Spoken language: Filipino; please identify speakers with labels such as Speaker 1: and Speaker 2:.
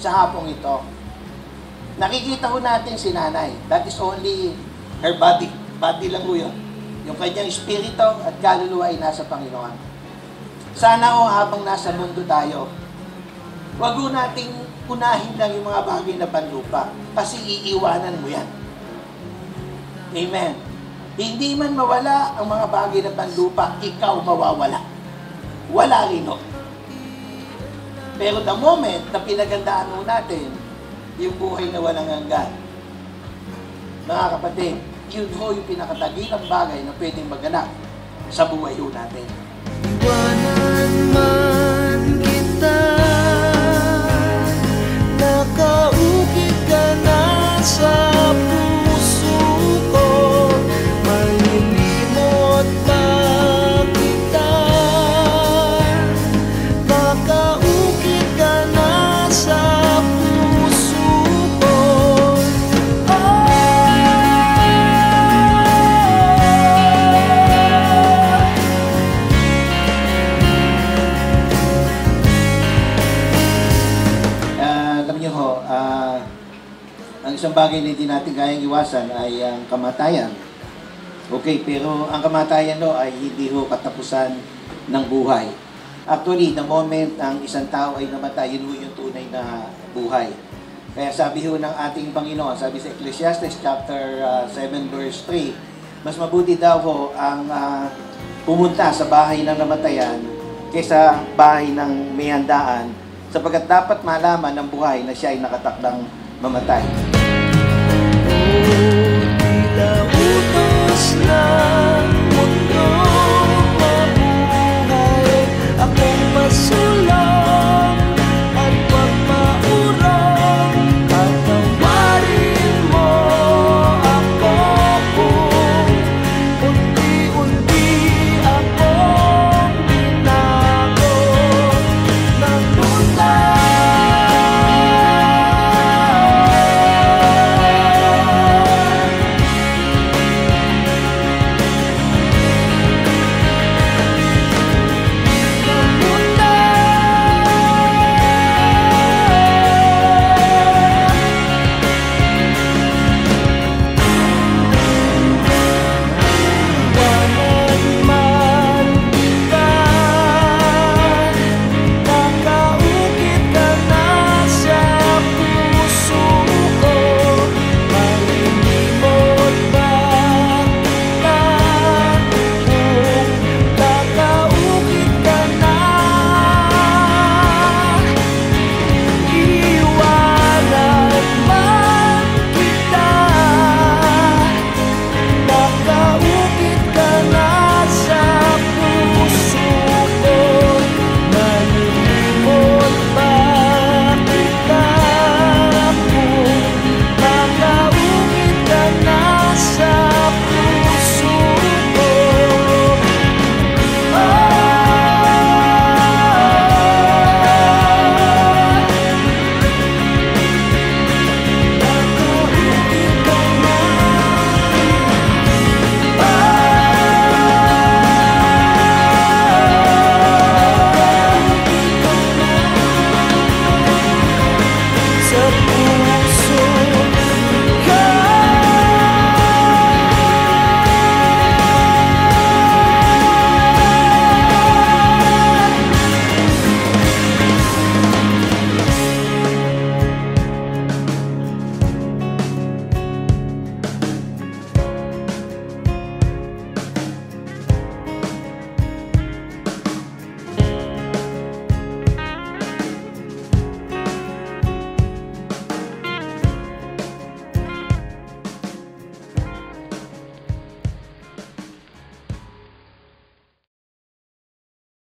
Speaker 1: sa hapong ito. Nakikita ko natin si nanay. That is only her body. Body lang po yun. Yung kanyang espiritu at kaluluwa ay nasa Panginoon. Sana o habang nasa mundo tayo, wag po nating unahin lang yung mga bagay na panlupa kasi iiwanan mo yan. Amen. Hindi man mawala ang mga bagay na panlupa, ikaw mawawala. Wala rin o. Pero the moment na pinagandaan mo natin yung buhay na walang hanggan, mga kapatid, yun ho yung pinakatagilang bagay na pwedeng maganap sa buhay ho natin.
Speaker 2: Iwanan man kita, nakaukit ka na sa puso ko, malilimot pa kita, nakaukit ka na sa puso ko.
Speaker 1: Alam niyo ho, ang isang bagay na hindi natin kayang iwasan ay ang kamatayan. Okay, pero ang kamatayan ho ay hindi ho katapusan ng buhay. Actually, the moment ang isang tao ay namatay, yun ho yung tunay na buhay. Kaya sabi ho ng ating Panginoon, sabi sa Ecclesiastes chapter 7 verse 3, mas mabuti daw ho ang pumunta sa bahay ng namatayan kaysa bahay ng may handaan, sapagkat dapat malaman ng buhay na siya ay nakatakdang mamatay.